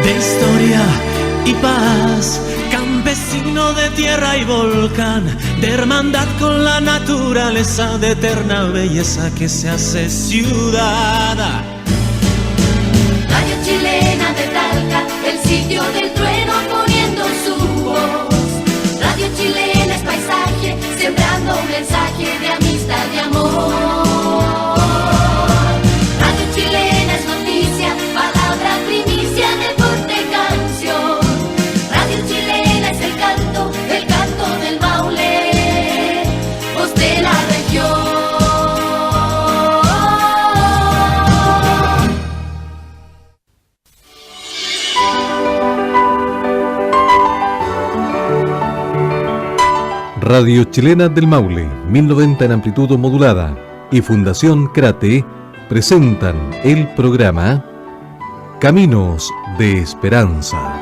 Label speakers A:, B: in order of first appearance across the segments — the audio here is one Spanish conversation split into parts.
A: de historia y paz, campesino de tierra y volcán, de hermandad con la naturaleza, de eterna belleza que se hace ciudad.
B: Radio Chilena de Talca, el sitio del trueno poniendo su voz. Radio Chilena es paisaje, sembrando un mensaje de amistad y amor. Radio Chilena es noticia, palabra, primicia, deporte, canción. Radio Chilena es el canto del Maule, voz de la región.
C: Radio Chilena del Maule, 1090 en amplitud modulada, y Fundación Crate presentan el programa Caminos de Esperanza.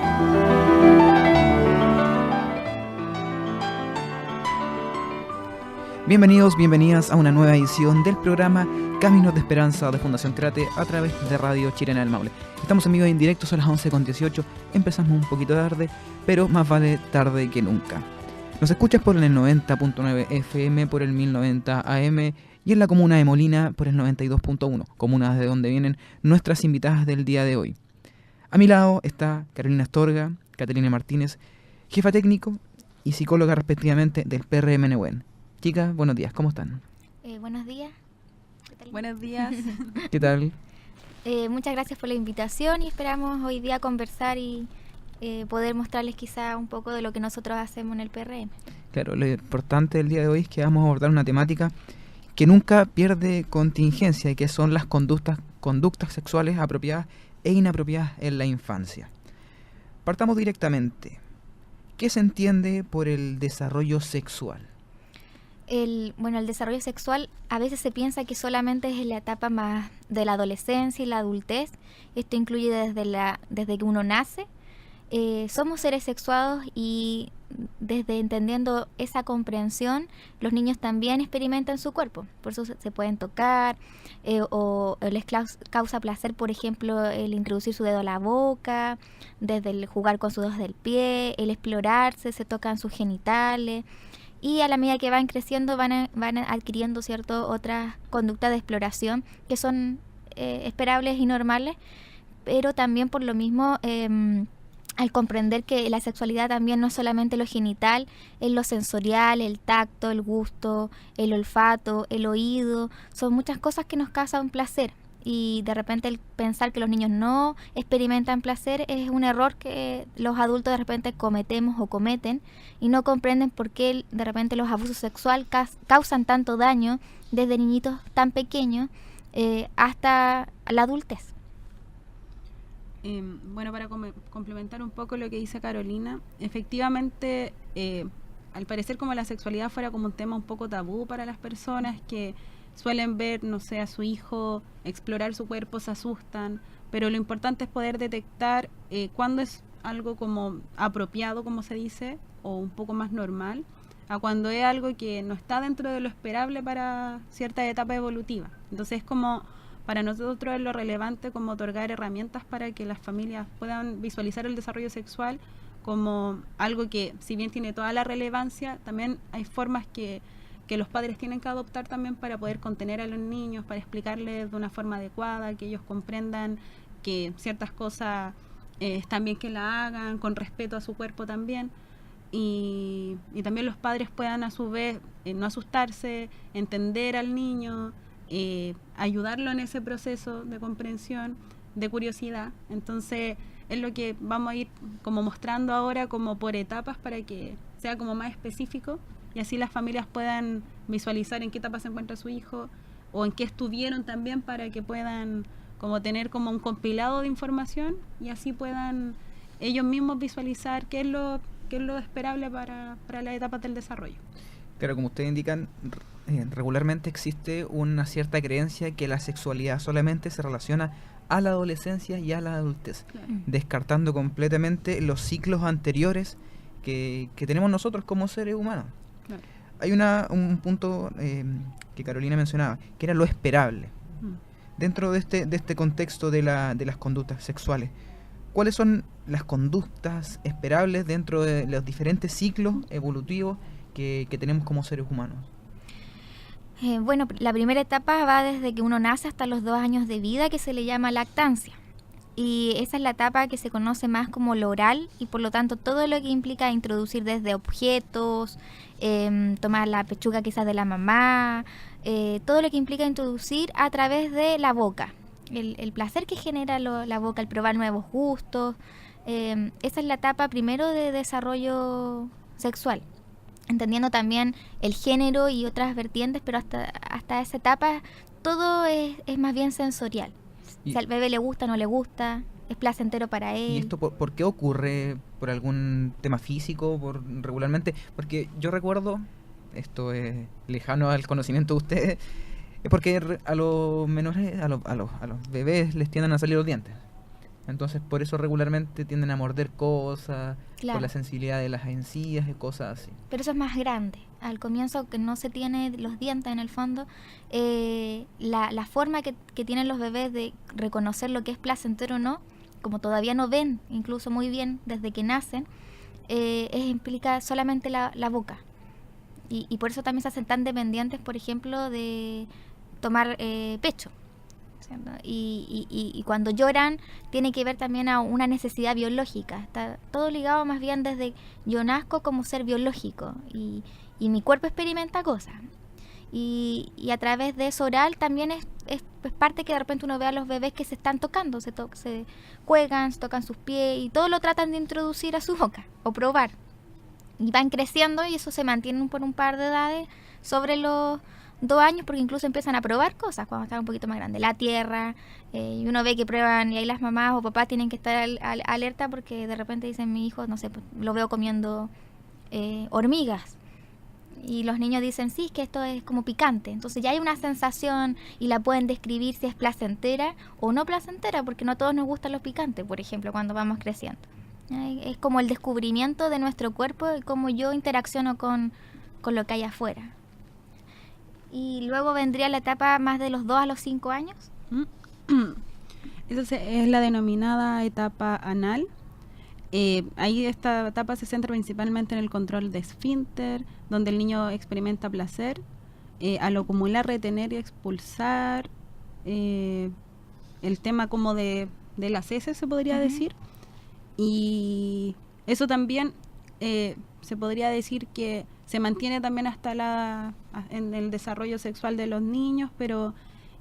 D: Bienvenidos, bienvenidas a una nueva edición del programa Caminos de Esperanza de Fundación Crate a través de Radio Chilena del Maule. Estamos en vivo y en directo, son las 11:18, empezamos un poquito tarde, pero más vale tarde que nunca. Nos escuchas por el 90.9 FM, por el 1090 AM y en la comuna de Molina por el 92.1, comunas de donde vienen nuestras invitadas del día de hoy. A mi lado está Carolina Astorga, Catalina Martínez, jefa técnico y psicóloga respectivamente del PRM Nehuen. Chicas, buenos días, ¿cómo están?
E: Buenos días.
F: Buenos días.
D: ¿Qué tal?
E: Muchas gracias por la invitación y esperamos hoy día conversar y poder mostrarles quizá un poco de lo que nosotros hacemos en el PRM.
D: Claro, lo importante del día de hoy es que vamos a abordar una temática que nunca pierde contingencia y que son las conductas sexuales apropiadas e inapropiadas en la infancia. Partamos directamente. ¿Qué se entiende por el desarrollo sexual?
E: El desarrollo sexual a veces se piensa que solamente es en la etapa más de la adolescencia y la adultez. Esto incluye desde que uno nace. Somos seres sexuados y desde entendiendo esa comprensión, los niños también experimentan su cuerpo. Por eso se pueden tocar o les causa placer, por ejemplo, el introducir su dedo a la boca, desde el jugar con sus dedos del pie, el explorarse, se tocan sus genitales. Y a la medida que van creciendo van adquiriendo otras conductas de exploración que son esperables y normales, pero también por lo mismo al comprender que la sexualidad también no es solamente lo genital, es lo sensorial, el tacto, el gusto, el olfato, el oído, son muchas cosas que nos causan placer. Y de repente el pensar que los niños no experimentan placer es un error que los adultos de repente cometemos o cometen y no comprenden por qué de repente los abusos sexuales causan tanto daño desde niñitos tan pequeños hasta la adultez.
F: Para complementar un poco lo que dice Carolina, efectivamente, al parecer como la sexualidad fuera como un tema un poco tabú para las personas que suelen ver, no sé, a su hijo explorar su cuerpo, se asustan, pero lo importante es poder detectar cuándo es algo como apropiado, como se dice, o un poco más normal, a cuando es algo que no está dentro de lo esperable para cierta etapa evolutiva. Entonces es como, para nosotros es lo relevante como otorgar herramientas para que las familias puedan visualizar el desarrollo sexual como algo que, si bien tiene toda la relevancia, también hay formas que los padres tienen que adoptar también para poder contener a los niños, para explicarles de una forma adecuada, que ellos comprendan que ciertas cosas están bien que la hagan, con respeto a su cuerpo también, y también los padres puedan a su vez no asustarse, entender al niño, ayudarlo en ese proceso de comprensión, de curiosidad. Entonces es lo que vamos a ir como mostrando ahora como por etapas para que sea como más específico y así las familias puedan visualizar en qué etapa se encuentra su hijo o en qué estuvieron también, para que puedan como tener como un compilado de información y así puedan ellos mismos visualizar qué es lo esperable para las etapas del desarrollo.
D: Claro, como ustedes indican, regularmente existe una cierta creencia que la sexualidad solamente se relaciona a la adolescencia y a la adultez, claro, descartando completamente los ciclos anteriores que tenemos nosotros como seres humanos. Claro. Hay un punto que Carolina mencionaba, que era lo esperable. Dentro de este contexto de las conductas sexuales, ¿cuáles son las conductas esperables dentro de los diferentes ciclos evolutivos que tenemos como seres humanos?
E: Bueno, la primera etapa va desde que uno nace hasta los 2 años de vida, que se le llama lactancia. Y esa es la etapa que se conoce más como lo oral, y por lo tanto todo lo que implica introducir desde objetos, tomar la pechuga quizás de la mamá, todo lo que implica introducir a través de la boca. El placer que genera la boca, el probar nuevos gustos. Esa es la etapa primero de desarrollo sexual, entendiendo también el género y otras vertientes, pero hasta esa etapa todo es más bien sensorial. Si al bebé le gusta, no le gusta, es placentero para él.
D: ¿Y esto por qué ocurre? ¿Por algún tema físico? Regularmente? Porque yo recuerdo, esto es lejano al conocimiento de ustedes, es porque a los menores, a los bebés les tienden a salir los dientes. Entonces por eso regularmente tienden a morder cosas,
E: Claro.
D: por la sensibilidad de las encías y cosas así.
E: Pero eso es más grande. Al comienzo, que no se tiene los dientes en el fondo, la forma que tienen los bebés de reconocer lo que es placentero o no, como todavía no ven incluso muy bien desde que nacen, implica solamente la boca. Y por eso también se hacen tan dependientes, por ejemplo, de tomar pecho. ¿Cierto? Y cuando lloran tiene que ver también a una necesidad biológica. Está todo ligado más bien desde yo nazco como ser biológico y mi cuerpo experimenta cosas. Y a través de eso oral también es parte que de repente uno ve a los bebés que se están tocando, se juegan, se tocan sus pies y todo lo tratan de introducir a su boca o probar. Y van creciendo y eso se mantiene por un par de edades sobre los 2 años, porque incluso empiezan a probar cosas cuando están un poquito más grandes, la tierra, y uno ve que prueban y ahí las mamás o papás tienen que estar alerta porque de repente dicen mi hijo, no sé, lo veo comiendo hormigas. Y los niños dicen, sí, es que esto es como picante. Entonces ya hay una sensación y la pueden describir si es placentera o no placentera, porque no a todos nos gustan los picantes, por ejemplo, cuando vamos creciendo. Es como el descubrimiento de nuestro cuerpo y cómo yo interacciono con lo que hay afuera. Y luego vendría la etapa más de los 2 a los 5 años.
F: Esa es la denominada etapa anal. Ahí esta etapa se centra principalmente en el control de esfínter, donde el niño experimenta placer, al acumular, retener y expulsar, el tema como de las heces se podría decir, y eso también se podría decir que se mantiene también hasta en el desarrollo sexual de los niños, pero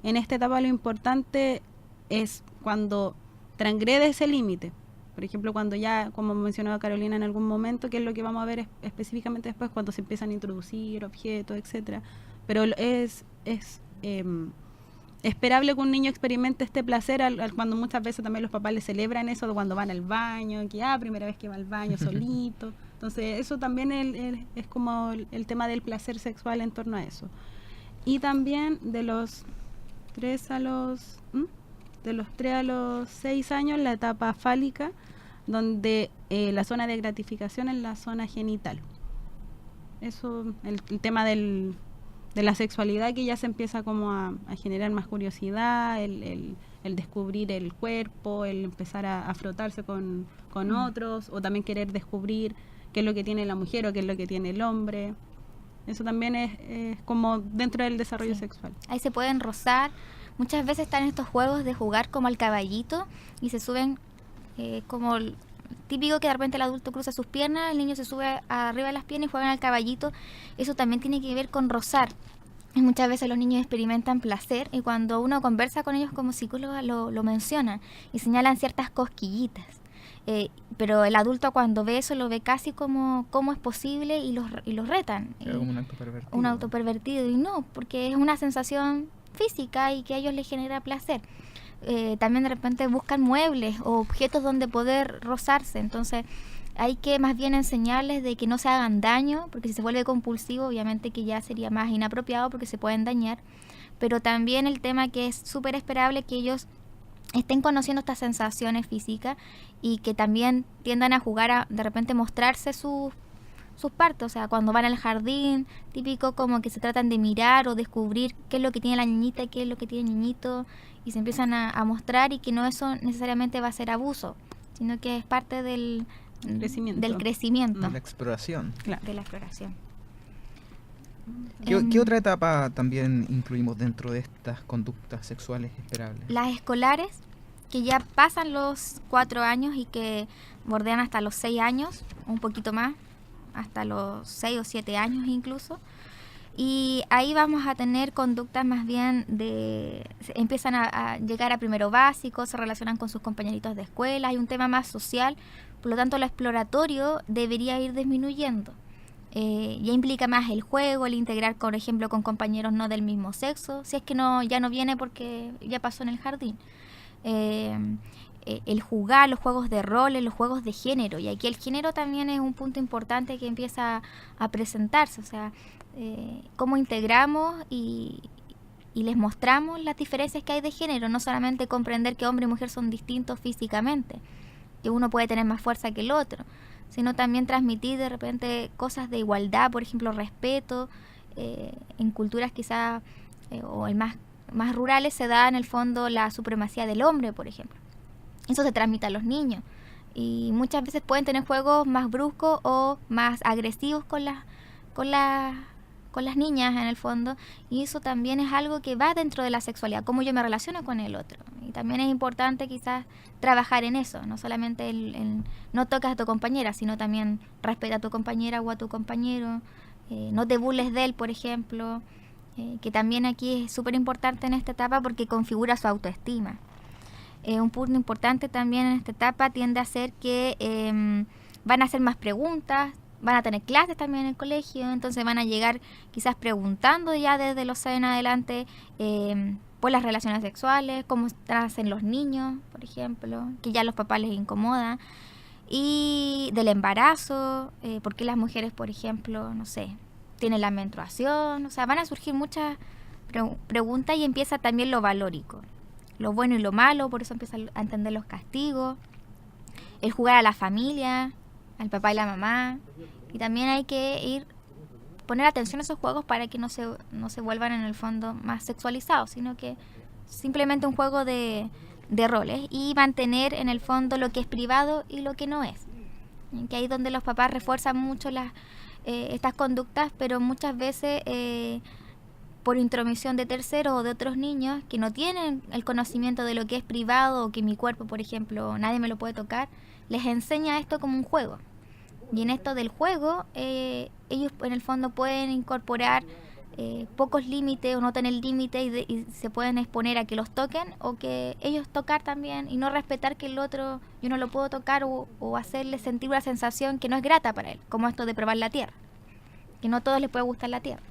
F: en esta etapa lo importante es cuando transgrede ese límite. Por ejemplo, cuando ya, como mencionaba Carolina en algún momento, que es lo que vamos a ver específicamente después, cuando se empiezan a introducir objetos, etcétera. Pero es esperable que un niño experimente este placer cuando muchas veces también los papás le celebran eso de cuando van al baño, que primera vez que va al baño solito. Entonces eso también es como el tema del placer sexual en torno a eso. Y también de los 3 a los 6 años, la etapa fálica, donde la zona de gratificación es la zona genital. Eso, el tema de la sexualidad, que ya se empieza como a generar más curiosidad, el descubrir el cuerpo, el empezar a frotarse con otros, o también querer descubrir qué es lo que tiene la mujer o qué es lo que tiene el hombre. Eso también es como dentro del desarrollo sexual.
E: Ahí se pueden rozar. Muchas veces están estos juegos de jugar como al caballito y se suben como típico que de repente el adulto cruza sus piernas, el niño se sube arriba de las piernas y juegan al caballito. Eso también tiene que ver con rozar. Y muchas veces los niños experimentan placer y cuando uno conversa con ellos como psicóloga lo mencionan y señalan ciertas cosquillitas. Pero el adulto cuando ve eso lo ve casi como cómo es posible y los retan.
D: Como un acto pervertido.
E: Un acto pervertido, y no, porque es una sensación física y que a ellos les genera placer. También de repente buscan muebles o objetos donde poder rozarse, entonces hay que más bien enseñarles de que no se hagan daño, porque si se vuelve compulsivo obviamente que ya sería más inapropiado porque se pueden dañar, pero también el tema que es súper esperable que ellos estén conociendo estas sensaciones físicas y que también tiendan a jugar a de repente mostrarse sus partes, o sea, cuando van al jardín, típico como que se tratan de mirar o descubrir qué es lo que tiene la niñita y qué es lo que tiene el niñito y se empiezan a mostrar, y que no eso necesariamente va a ser abuso, sino que es parte del
F: Crecimiento.
E: del crecimiento,
D: La exploración.
F: Claro.
E: de la exploración.
D: ¿Qué otra etapa también incluimos dentro de estas conductas sexuales esperables?
E: Las escolares, que ya pasan los 4 años y que bordean hasta los 6 años, un poquito más, hasta los 6 o 7 años incluso. Y ahí vamos a tener conductas más bien empiezan a llegar a primero básico, se relacionan con sus compañeritos de escuela, hay un tema más social, por lo tanto lo exploratorio debería ir disminuyendo. Ya implica más el juego, el integrar, por ejemplo, con compañeros no del mismo sexo, si es que ya no viene porque ya pasó en el jardín. El jugar, los juegos de roles, los juegos de género, y aquí el género también es un punto importante que empieza a presentarse, o sea, cómo integramos y les mostramos las diferencias que hay de género, no solamente comprender que hombre y mujer son distintos físicamente, que uno puede tener más fuerza que el otro, sino también transmitir de repente cosas de igualdad, por ejemplo, respeto. En culturas quizás o en más rurales se da en el fondo la supremacía del hombre, por ejemplo. Eso se transmite a los niños y muchas veces pueden tener juegos más bruscos o más agresivos con las niñas en el fondo, y eso también es algo que va dentro de la sexualidad, cómo yo me relaciono con el otro, y también es importante quizás trabajar en eso, no solamente el no tocas a tu compañera, sino también respeta a tu compañera o a tu compañero, no te burles de él, por ejemplo, que también aquí es súper importante en esta etapa porque configura su autoestima. Un punto importante también en esta etapa tiende a ser que van a hacer más preguntas, van a tener clases también en el colegio, entonces van a llegar quizás preguntando ya desde los 6 en adelante por las relaciones sexuales, cómo hacen los niños, por ejemplo, que ya a los papás les incomoda, y del embarazo, por qué las mujeres, por ejemplo, no sé, tienen la menstruación, o sea, van a surgir muchas preguntas y empieza también lo valórico, lo bueno y lo malo, por eso empiezan a entender los castigos, el jugar a la familia, al papá y la mamá, y también hay que poner atención a esos juegos para que no se vuelvan en el fondo más sexualizados, sino que simplemente un juego de roles, y mantener en el fondo lo que es privado y lo que no es, que ahí es donde los papás refuerzan mucho estas conductas, pero muchas veces por intromisión de terceros o de otros niños que no tienen el conocimiento de lo que es privado, o que mi cuerpo, por ejemplo, nadie me lo puede tocar, les enseña esto como un juego. Y en esto del juego, ellos en el fondo pueden incorporar pocos límites o no tener límites y se pueden exponer a que los toquen, o que ellos tocar también y no respetar que el otro yo no lo puedo tocar, o hacerle sentir una sensación que no es grata para él, como esto de probar la tierra, que no a todos les puede gustar la tierra.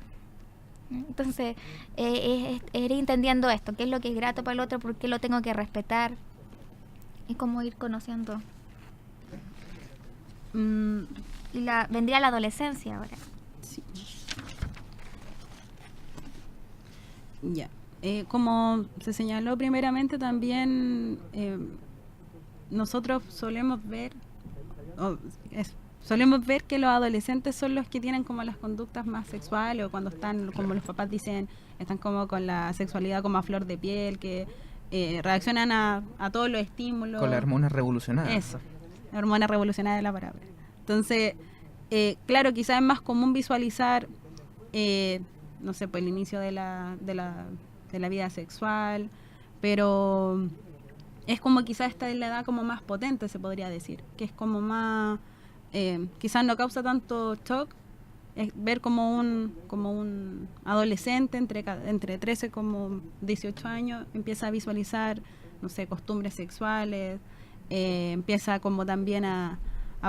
E: Entonces, ir entendiendo esto, qué es lo que es grato para el otro, por qué lo tengo que respetar, y cómo ir conociendo. Y vendría la adolescencia ahora.
F: Sí. Ya. Como se señaló primeramente, también nosotros solemos ver que los adolescentes son los que tienen como las conductas más sexuales, o cuando están, como los papás dicen, están como con la sexualidad como a flor de piel, que reaccionan a todos los estímulos.
D: Con la hormona revolucionada.
F: Eso, la hormona revolucionada de la palabra. Entonces, claro, quizás es más común visualizar, no sé, pues el inicio de la vida sexual, pero es como quizás esta es la edad como más potente, se podría decir, que es como más, quizás no causa tanto shock, es ver como un adolescente entre 13 como 18 años empieza a visualizar, no sé, costumbres sexuales, empieza como también a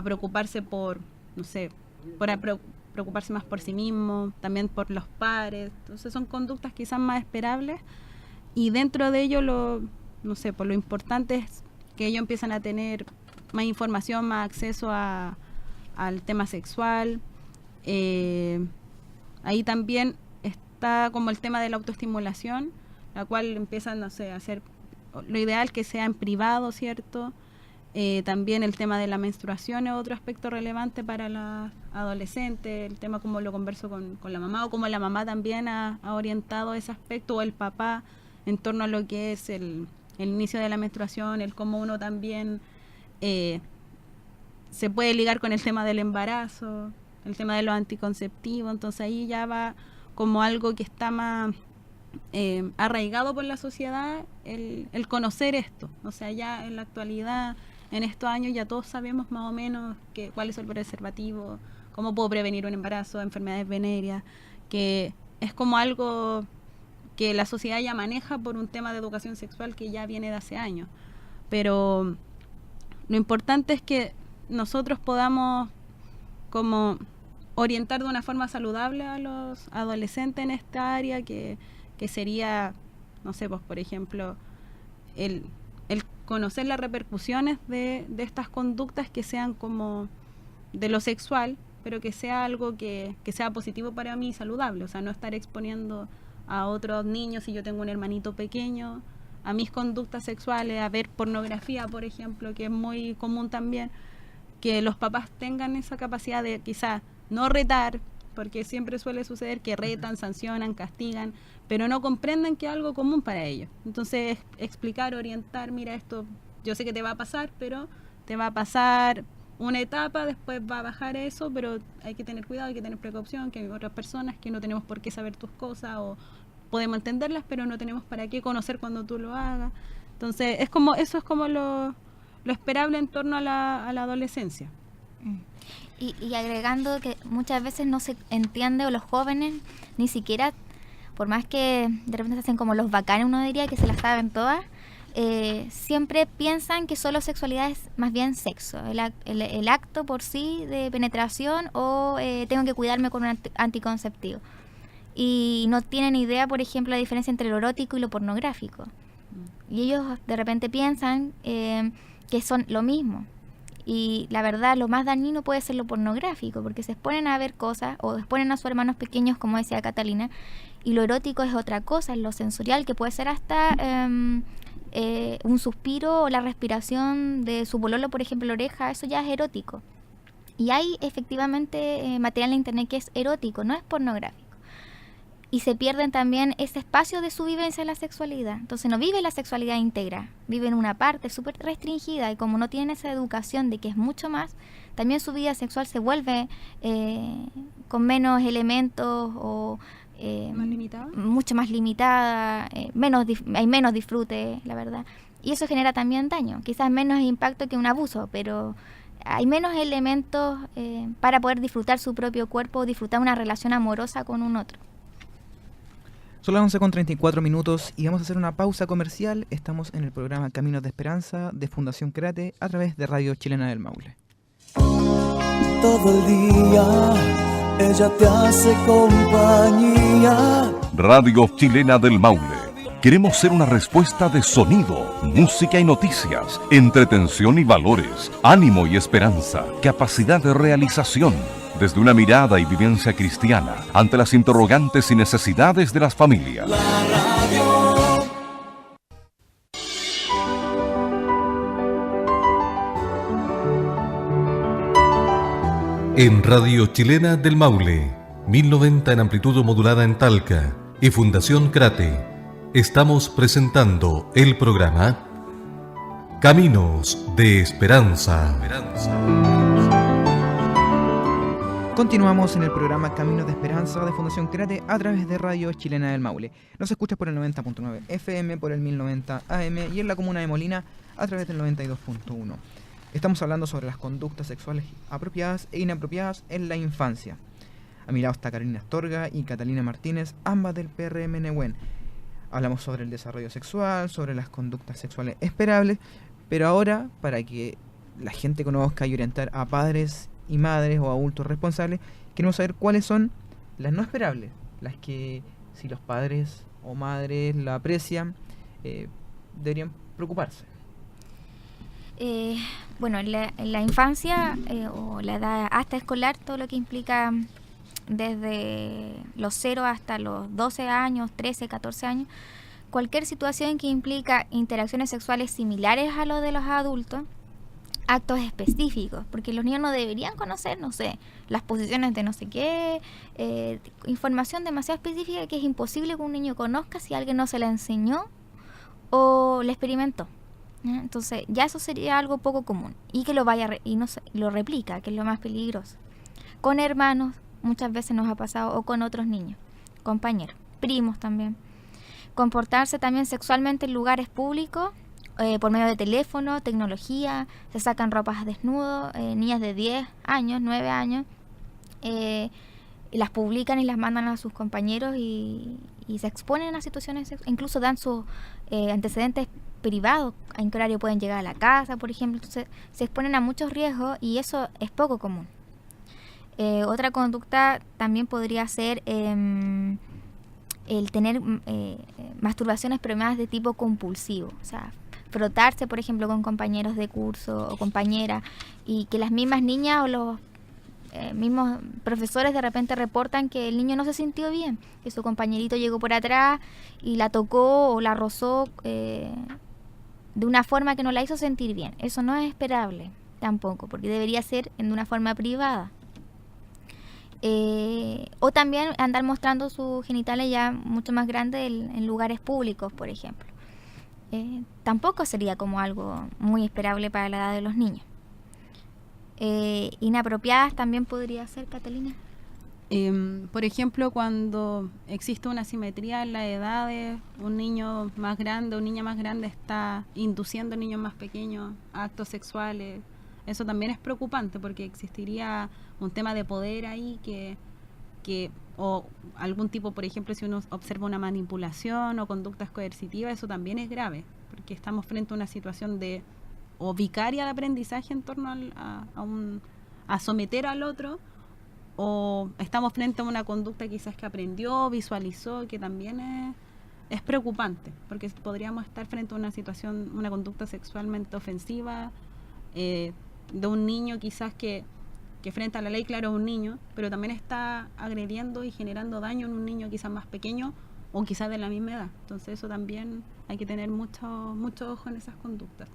F: preocuparse por, no sé, preocuparse más por sí mismo, también por los pares. Entonces son conductas quizás más esperables, y dentro de ello no sé, por lo importante es que ellos empiezan a tener más información, más acceso al tema sexual. Ahí también está como el tema de la autoestimulación, la cual empiezan, no sé, a hacer lo ideal que sea en privado, ¿cierto? También el tema de la menstruación es otro aspecto relevante para la adolescente, el tema como lo converso con la mamá, o como la mamá también ha orientado ese aspecto, o el papá, en torno a lo que es el inicio de la menstruación, el cómo uno también se puede ligar con el tema del embarazo, el tema de los anticonceptivos, entonces ahí ya va como algo que está más arraigado por la sociedad, el conocer esto. O sea, ya en la actualidad, en estos años, ya todos sabemos más o menos cuál es el preservativo, cómo puedo prevenir un embarazo, enfermedades venéreas, que es como algo que la sociedad ya maneja por un tema de educación sexual que ya viene de hace años. Pero lo importante es que nosotros podamos como orientar de una forma saludable a los adolescentes en esta área, que sería, no sé, pues por ejemplo, el conocer las repercusiones de estas conductas que sean como de lo sexual, pero que sea algo que sea positivo para mí y saludable. O sea, no estar exponiendo a otros niños, si yo tengo un hermanito pequeño, a mis conductas sexuales, a ver pornografía, por ejemplo, que es muy común también, que los papás tengan esa capacidad de quizás no retar, porque siempre suele suceder que retan, sancionan, castigan, pero no comprenden que es algo común para ellos. Entonces, explicar, orientar, mira, esto yo sé que te va a pasar, pero te va a pasar una etapa, después va a bajar eso, pero hay que tener cuidado, hay que tener precaución, que hay otras personas que no tenemos por qué saber tus cosas, o podemos entenderlas, pero no tenemos para qué conocer cuando tú lo hagas. Entonces, eso es como lo esperable en torno a la adolescencia.
E: Y agregando que muchas veces no se entiende, o los jóvenes ni siquiera, por más que de repente se hacen como los bacanes, uno diría que se las saben todas, siempre piensan que solo sexualidad es más bien sexo, el acto por sí de penetración, o tengo que cuidarme con un anticonceptivo. Y no tienen idea, por ejemplo, la diferencia entre lo erótico y lo pornográfico. Y ellos de repente piensan que son lo mismo. Y la verdad, lo más dañino puede ser lo pornográfico, porque se exponen a ver cosas, o exponen a sus hermanos pequeños, como decía Catalina, y lo erótico es otra cosa, es lo sensorial, que puede ser hasta un suspiro o la respiración de su pololo, por ejemplo, la oreja, eso ya es erótico. Y hay efectivamente material en internet que es erótico, no es pornográfico. Y se pierden también ese espacio de su vivencia en la sexualidad. Entonces no vive la sexualidad íntegra, viven una parte súper restringida, y como no tienen esa educación de que es mucho más, también su vida sexual se vuelve con menos elementos, o
F: ¿Más limitada?
E: Mucho más limitada, hay menos disfrute, la verdad. Y eso genera también daño, quizás menos impacto que un abuso, pero hay menos elementos para poder disfrutar su propio cuerpo, o disfrutar una relación amorosa con un otro.
D: Son las 11:34 y vamos a hacer una pausa comercial. Estamos en el programa Caminos de Esperanza de Fundación Crate a través de Radio Chilena del Maule.
G: Todo el día ella te hace compañía.
H: Radio Chilena del Maule. Queremos ser una respuesta de sonido, música y noticias, entretención y valores, ánimo y esperanza, capacidad de realización, desde una mirada y vivencia cristiana ante las interrogantes y necesidades de las familias.
G: La radio.
C: En Radio Chilena del Maule, 1090 en amplitud modulada en Talca y Fundación Crate, estamos presentando el programa Caminos de Esperanza.
D: Continuamos en el programa Caminos de Esperanza de Fundación Crate a través de Radio Chilena del Maule. Nos escuchas por el 90.9 FM, por el 1090 AM y en la comuna de Molina a través del 92.1. Estamos hablando sobre las conductas sexuales apropiadas e inapropiadas en la infancia. A mi lado está Carolina Astorga y Catalina Martínez, ambas del PRM Nehuen. Hablamos sobre el desarrollo sexual, sobre las conductas sexuales esperables, pero ahora, para que la gente conozca y orientar a padres y madres o adultos responsables, queremos saber cuáles son las no esperables, las que si los padres o madres la aprecian, deberían preocuparse.
E: Bueno, en la infancia o la edad hasta escolar, todo lo que implica desde los 0 hasta los 12 años, 13, 14 años, cualquier situación que implica interacciones sexuales similares a lo de los adultos, actos específicos, porque los niños no deberían conocer, no sé, las posiciones de no sé qué, información demasiado específica que es imposible que un niño conozca si alguien no se la enseñó o la experimentó. ¿ya? Entonces ya eso sería algo poco común y que lo lo replica, que es lo más peligroso. Con hermanos muchas veces nos ha pasado, o con otros niños, compañeros, primos también. Comportarse también sexualmente en lugares públicos, por medio de teléfono, tecnología, se sacan ropas desnudos, niñas de 10 años, 9 años, y las publican y las mandan a sus compañeros y se exponen a situaciones sexuales, incluso dan sus antecedentes privados, en qué horario pueden llegar a la casa, por ejemplo. Entonces se exponen a muchos riesgos y eso es poco común. Otra conducta también podría ser el tener masturbaciones pero más de tipo compulsivo, o sea, frotarse, por ejemplo, con compañeros de curso o compañeras, y que las mismas niñas o los mismos profesores de repente reportan que el niño no se sintió bien, que su compañerito llegó por atrás y la tocó o la rozó de una forma que no la hizo sentir bien. Eso no es esperable tampoco, porque debería ser en una forma privada. O también andar mostrando sus genitales ya mucho más grandes en lugares públicos, por ejemplo. Tampoco sería como algo muy esperable para la edad de los niños. Inapropiadas también podría ser, Catalina.
F: Por ejemplo, cuando existe una asimetría en las edades, un niño más grande o niña más grande está induciendo a niños más pequeños a actos sexuales. Eso también es preocupante porque existiría un tema de poder ahí o algún tipo, por ejemplo, si uno observa una manipulación o conductas coercitivas, eso también es grave, porque estamos frente a una situación o vicaria de aprendizaje en torno a someter al otro, o estamos frente a una conducta quizás que aprendió, visualizó, que también es preocupante, porque podríamos estar frente a una situación, una conducta sexualmente ofensiva de un niño quizás que frente a la ley, claro, es un niño, pero también está agrediendo y generando daño en un niño quizás más pequeño o quizás de la misma edad. Entonces eso también hay que tener mucho ojo en esas conductas.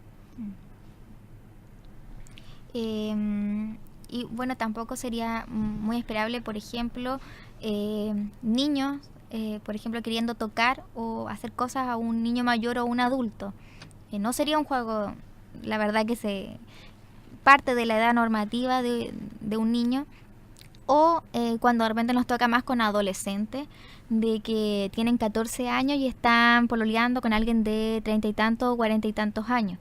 E: Y bueno, tampoco sería muy esperable, por ejemplo, niños, por ejemplo, queriendo tocar o hacer cosas a un niño mayor o un adulto. No sería un juego, la verdad, que se parte de la edad normativa de un niño, o cuando de repente nos toca más con adolescentes, de que tienen 14 años y están pololeando con alguien de 30 y tantos o 40 y tantos años.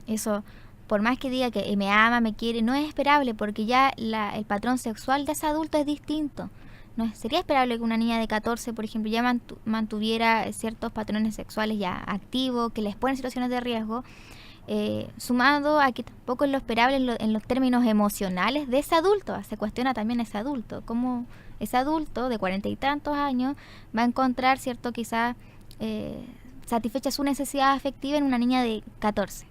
E: Eso, por más que diga que me ama, me quiere, no es esperable, porque ya el patrón sexual de ese adulto es distinto. No sería esperable que una niña de 14, por ejemplo, ya mantuviera ciertos patrones sexuales ya activos, que les ponen situaciones de riesgo, sumado a que tampoco es lo esperable en los términos emocionales de ese adulto. Se cuestiona también ese adulto, cómo ese adulto de 40 y tantos años va a encontrar, cierto, quizás satisfecha su necesidad afectiva en una niña de 14.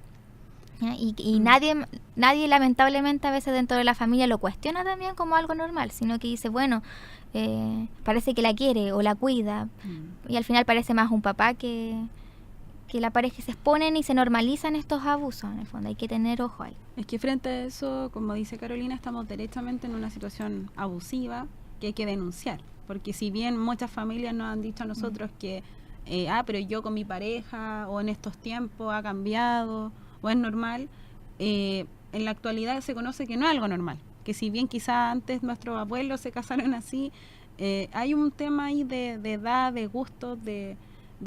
E: ¿Ya? Y nadie lamentablemente a veces dentro de la familia lo cuestiona también como algo normal, sino que dice, bueno, parece que la quiere o la cuida, y al final parece más un papá que la pareja. Se exponen y se normalizan estos abusos. En el fondo hay que tener ojo ahí.
F: Es que frente a eso, como dice Carolina, estamos derechamente en una situación abusiva que hay que denunciar, porque si bien muchas familias nos han dicho a nosotros que pero yo con mi pareja o en estos tiempos ha cambiado o es normal, en la actualidad se conoce que no es algo normal, que si bien quizás antes nuestros abuelos se casaron así, hay un tema ahí de edad, de gustos, de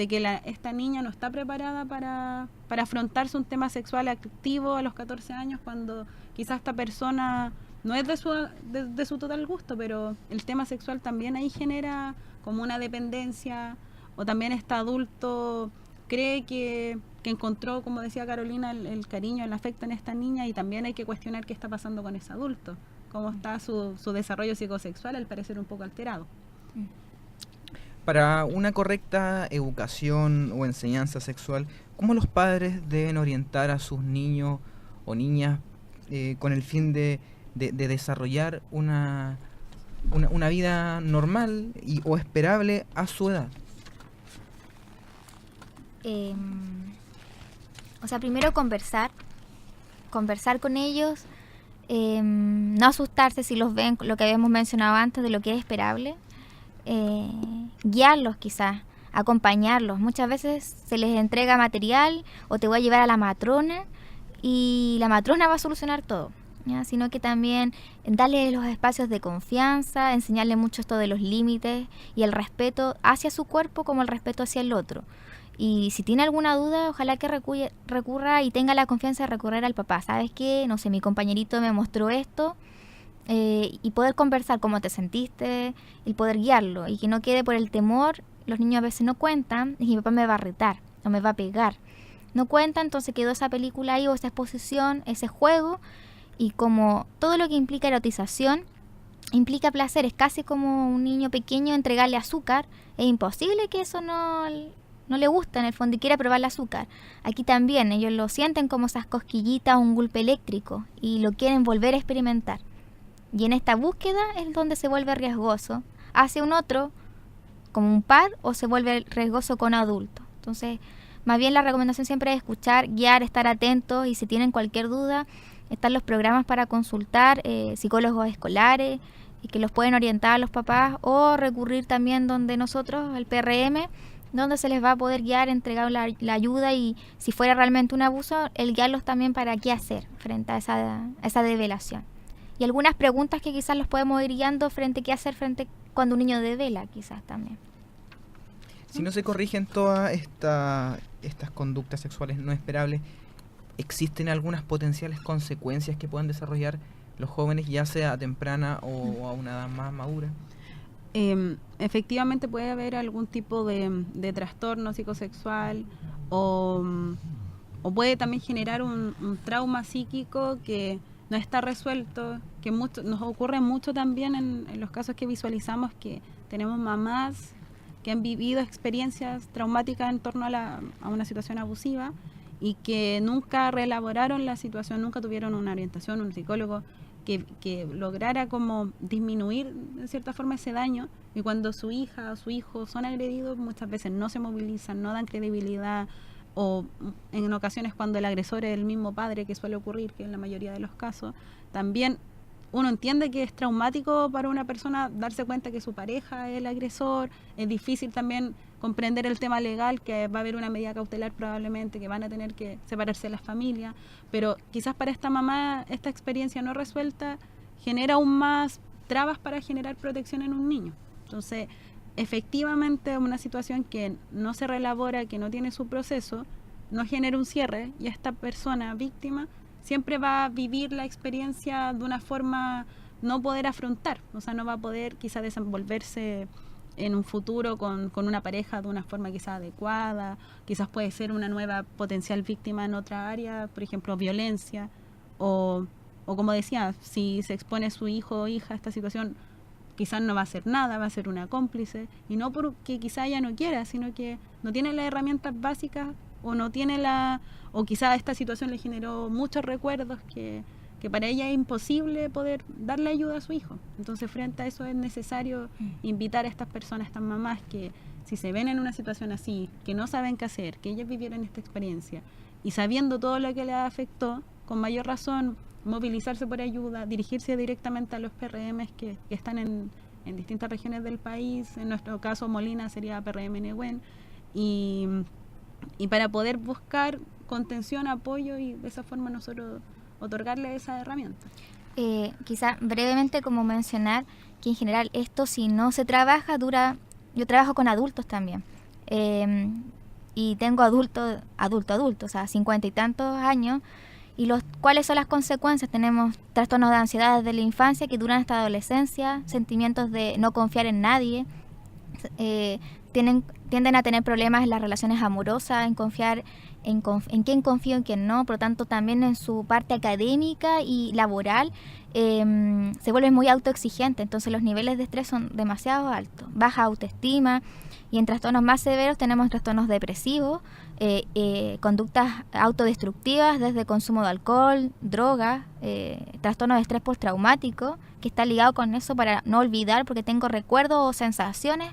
F: que esta niña no está preparada para afrontarse un tema sexual activo a los 14 años, cuando quizás esta persona no es de su total gusto, pero el tema sexual también ahí genera como una dependencia, o también este adulto cree que encontró, como decía Carolina, el cariño, el afecto en esta niña, y también hay que cuestionar qué está pasando con ese adulto, cómo está su desarrollo psicosexual, al parecer un poco alterado.
D: Para una correcta educación o enseñanza sexual, ¿cómo los padres deben orientar a sus niños o niñas con el fin de desarrollar una vida normal o esperable a su edad?
E: O sea, primero conversar con ellos, no asustarse si los ven, lo que habíamos mencionado antes de lo que es esperable, guiarlos quizás acompañarlos. Muchas veces se les entrega material o te voy a llevar a la matrona y la matrona va a solucionar todo, ¿ya? Sino que también darle los espacios de confianza, enseñarle mucho esto de los límites y el respeto hacia su cuerpo como el respeto hacia el otro. Y si tiene alguna duda, ojalá que recurra y tenga la confianza de recurrir al papá. ¿Sabes qué? No sé, mi compañerito me mostró esto. Y poder conversar cómo te sentiste, el poder guiarlo y que no quede por el temor. Los niños a veces no cuentan y mi papá me va a retar o me va a pegar. No cuenta, entonces quedó esa película ahí o esa exposición, ese juego, y como todo lo que implica erotización implica placer, es casi como un niño pequeño entregarle azúcar. Es imposible que eso no le gusta en el fondo y quiera probar el azúcar. Aquí también ellos lo sienten como esas cosquillitas o un golpe eléctrico y lo quieren volver a experimentar. Y en esta búsqueda es donde se vuelve riesgoso hacia un otro, como un par, o se vuelve riesgoso con adultos. Entonces, más bien la recomendación siempre es escuchar, guiar, estar atentos, y si tienen cualquier duda, están los programas para consultar, psicólogos escolares, y que los pueden orientar a los papás, o recurrir también donde nosotros, al PRM, donde se les va a poder guiar, entregar la ayuda, y si fuera realmente un abuso, el guiarlos también para qué hacer frente a esa develación. Y algunas preguntas que quizás los podemos ir guiando frente a qué hacer frente cuando un niño devela, quizás también.
D: Si no se corrigen todas estas conductas sexuales no esperables, ¿existen algunas potenciales consecuencias que puedan desarrollar los jóvenes, ya sea a temprana o a una edad más madura?
F: Efectivamente puede haber algún tipo de trastorno psicosexual o puede también generar un trauma psíquico que no está resuelto, que nos ocurre mucho también en los casos que visualizamos, que tenemos mamás que han vivido experiencias traumáticas en torno a una situación abusiva y que nunca reelaboraron la situación, nunca tuvieron una orientación, un psicólogo que lograra como disminuir de cierta forma ese daño, y cuando su hija o su hijo son agredidos muchas veces no se movilizan, no dan credibilidad, o en ocasiones cuando el agresor es el mismo padre, que suele ocurrir, que en la mayoría de los casos, también uno entiende que es traumático para una persona darse cuenta que su pareja es el agresor. Es difícil también comprender el tema legal, que va a haber una medida cautelar probablemente, que van a tener que separarse de las familias, pero quizás para esta mamá esta experiencia no resuelta genera aún más trabas para generar protección en un niño. Entonces, efectivamente, una situación que no se reelabora, que no tiene su proceso, no genera un cierre, y esta persona víctima siempre va a vivir la experiencia de una forma no poder afrontar, o sea, no va a poder quizá desenvolverse en un futuro con una pareja de una forma quizá adecuada. Quizás puede ser una nueva potencial víctima en otra área, por ejemplo, violencia, o como decía, si se expone su hijo o hija a esta situación, quizás no va a hacer nada, va a ser una cómplice, y no porque quizá ella no quiera, sino que no tiene las herramientas básicas, o no tiene o quizá esta situación le generó muchos recuerdos que para ella es imposible poder darle ayuda a su hijo. Entonces, frente a eso es necesario invitar a estas personas, a estas mamás, que si se ven en una situación así, que no saben qué hacer, que ellas vivieron esta experiencia, y sabiendo todo lo que les afectó, con mayor razón movilizarse por ayuda, dirigirse directamente a los PRMs que están en distintas regiones del país. En nuestro caso, Molina sería PRM Nehuen, y para poder buscar contención, apoyo, y de esa forma nosotros otorgarle esa herramienta.
E: Quizá brevemente como mencionar que en general esto, si no se trabaja, yo trabajo con adultos también, y tengo adultos, o sea, 50 y tantos años, y ¿cuáles son las consecuencias? Tenemos trastornos de ansiedad desde la infancia que duran hasta la adolescencia, sentimientos de no confiar en nadie, tienden a tener problemas en las relaciones amorosas, en confiar en quién confío, en quién no. Por lo tanto, también en su parte académica y laboral se vuelve muy autoexigente. Entonces los niveles de estrés son demasiado altos, baja autoestima, y en trastornos más severos tenemos trastornos depresivos, conductas autodestructivas desde consumo de alcohol, drogas, trastornos de estrés postraumático, que está ligado con eso, para no olvidar porque tengo recuerdos o sensaciones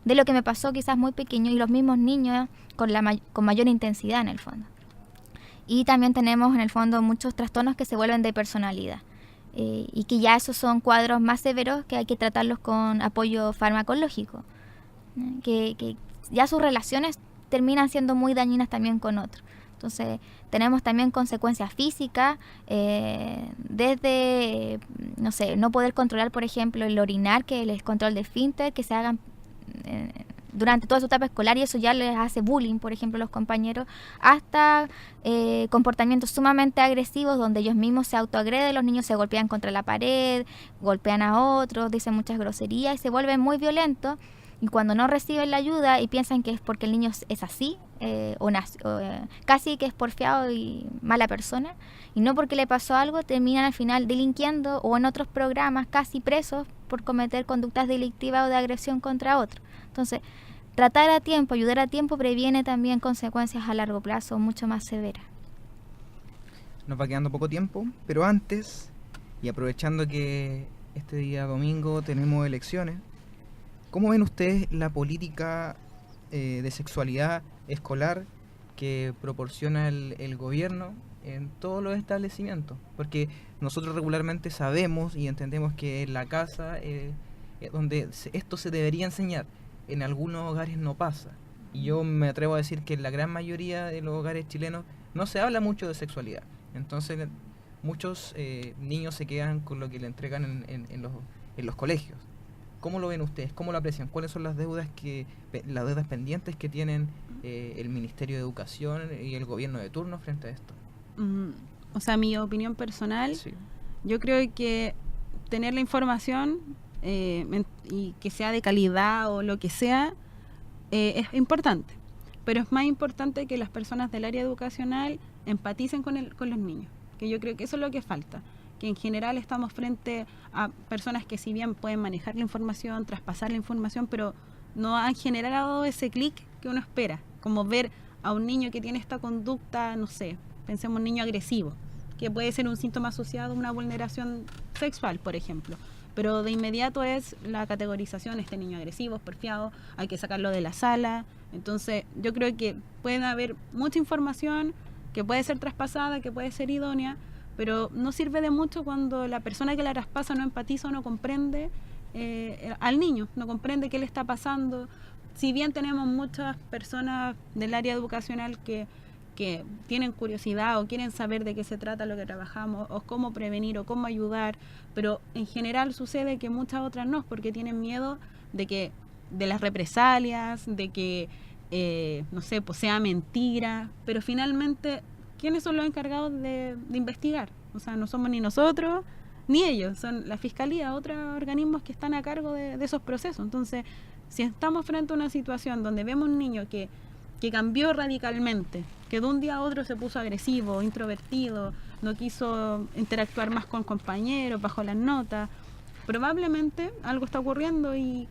E: de lo que me pasó quizás muy pequeño, y los mismos niños con mayor intensidad en el fondo. Y también tenemos en el fondo muchos trastornos que se vuelven de personalidad, y que ya esos son cuadros más severos que hay que tratarlos con apoyo farmacológico, que ya sus relaciones terminan siendo muy dañinas también con otros. Entonces tenemos también consecuencias físicas, desde, no sé, no poder controlar, por ejemplo, el orinar, que el control del esfínter, que se hagan durante toda su etapa escolar, y eso ya les hace bullying, por ejemplo, a los compañeros, hasta comportamientos sumamente agresivos donde ellos mismos se autoagreden, los niños se golpean contra la pared, golpean a otros, dicen muchas groserías y se vuelven muy violentos. Y cuando no reciben la ayuda y piensan que es porque el niño es así, casi que es porfiado y mala persona, y no porque le pasó algo, terminan al final delinquiendo o en otros programas casi presos por cometer conductas delictivas o de agresión contra otros. Entonces, tratar a tiempo, ayudar a tiempo, previene también consecuencias a largo plazo mucho más severas.
D: Nos va quedando poco tiempo, pero antes, y aprovechando que este día domingo tenemos elecciones, ¿cómo ven ustedes la política de sexualidad escolar que proporciona el gobierno en todos los establecimientos? Porque nosotros regularmente sabemos y entendemos que en la casa donde esto se debería enseñar, en algunos hogares no pasa. Y yo me atrevo a decir que en la gran mayoría de los hogares chilenos no se habla mucho de sexualidad. Entonces muchos niños se quedan con lo que le entregan en los colegios. ¿Cómo lo ven ustedes? ¿Cómo lo aprecian? ¿Cuáles son las deudas pendientes que tienen el Ministerio de Educación y el gobierno de turno frente a esto?
F: O sea, mi opinión personal,
D: Sí.
F: yo creo que tener la información y que sea de calidad o lo que sea, es importante. Pero es más importante que las personas del área educacional empaticen con los niños. Que yo creo que eso es lo que falta. Que en general estamos frente a personas que si bien pueden manejar la información, traspasar la información, pero no han generado ese clic que uno espera, como ver a un niño que tiene esta conducta, no sé, pensemos un niño agresivo, que puede ser un síntoma asociado a una vulneración sexual, por ejemplo, pero de inmediato es la categorización, este niño agresivo, es porfiado, hay que sacarlo de la sala. Entonces yo creo que puede haber mucha información que puede ser traspasada, que puede ser idónea, pero no sirve de mucho cuando la persona que la traspasa no empatiza o no comprende al niño, no comprende qué le está pasando. Si bien tenemos muchas personas del área educacional que tienen curiosidad o quieren saber de qué se trata lo que trabajamos, o cómo prevenir o cómo ayudar, pero en general sucede que muchas otras no, porque tienen miedo de las represalias, de que, no sé, pues sea mentira, pero finalmente, ¿quiénes son los encargados de investigar? O sea, no somos ni nosotros ni ellos, son la fiscalía, otros organismos que están a cargo de esos procesos. Entonces, si estamos frente a una situación donde vemos un niño que cambió radicalmente, que de un día a otro se puso agresivo, introvertido, no quiso interactuar más con compañeros, bajó las notas, probablemente algo está ocurriendo y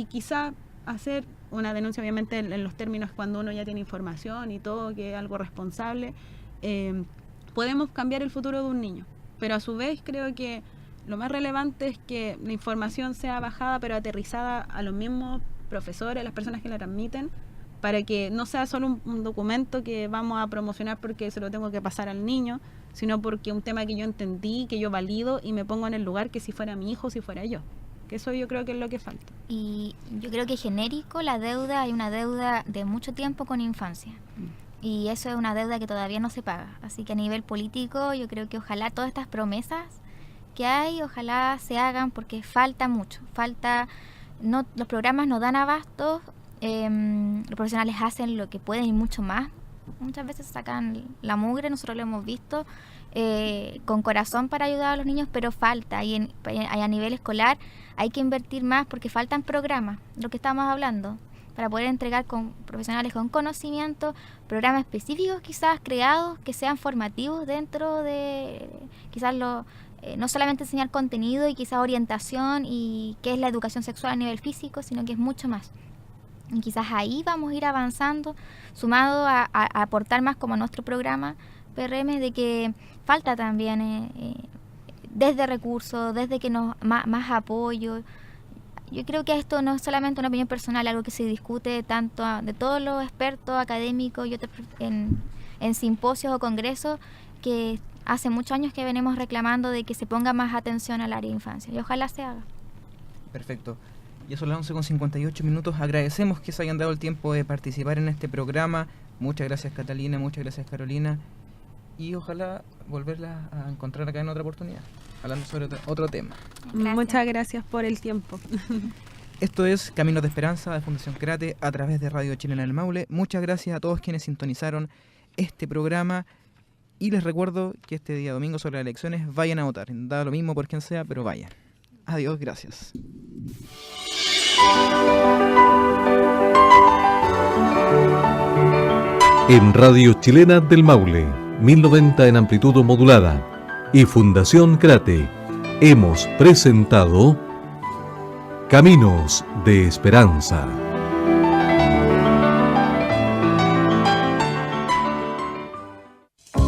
F: quizá hacer una denuncia, obviamente en los términos cuando uno ya tiene información y todo, que es algo responsable, podemos cambiar el futuro de un niño. Pero a su vez creo que lo más relevante es que la información sea bajada pero aterrizada a los mismos profesores, a las personas que la transmiten, para que no sea solo un documento que vamos a promocionar porque se lo tengo que pasar al niño, sino porque un tema que yo entendí, que yo valido y me pongo en el lugar que si fuera mi hijo, si fuera yo. Que eso yo creo que es lo que falta.
E: Y yo creo que genérico la deuda, hay una deuda de mucho tiempo con infancia. Y eso es una deuda que todavía no se paga. Así que a nivel político yo creo que ojalá todas estas promesas que hay, ojalá se hagan porque falta mucho. Los programas no dan abasto, los profesionales hacen lo que pueden y mucho más. Muchas veces sacan la mugre, nosotros lo hemos visto, con corazón para ayudar a los niños, pero falta. Y a nivel escolar hay que invertir más porque faltan programas, lo que estamos hablando, para poder entregar con profesionales con conocimiento, programas específicos quizás creados que sean formativos dentro de quizás no solamente enseñar contenido y quizás orientación y qué es la educación sexual a nivel físico, sino que es mucho más. Y quizás ahí vamos a ir avanzando, sumado a aportar más como nuestro programa PRM, de que falta también desde recursos, desde que más apoyo. Yo creo que esto no es solamente una opinión personal, algo que se discute tanto de todos los expertos académicos y otros en simposios o congresos, que hace muchos años que venimos reclamando de que se ponga más atención al área de infancia, y ojalá se haga.
D: Perfecto. Ya son las 11:58. Agradecemos que se hayan dado el tiempo de participar en este programa. Muchas gracias, Catalina, muchas gracias, Carolina. Y ojalá volverla a encontrar acá en otra oportunidad, hablando sobre otro tema.
E: Gracias.
F: Muchas gracias por el tiempo.
D: Esto es Caminos de Esperanza de Fundación Crate a través de Radio Chilena del Maule. Muchas gracias a todos quienes sintonizaron este programa. Y les recuerdo que este día domingo sobre las elecciones vayan a votar. Da lo mismo por quien sea, pero vayan. Adiós, gracias.
C: En Radio Chilena del Maule, 1090 en amplitud modulada, y Fundación Crate, hemos presentado Caminos de Esperanza.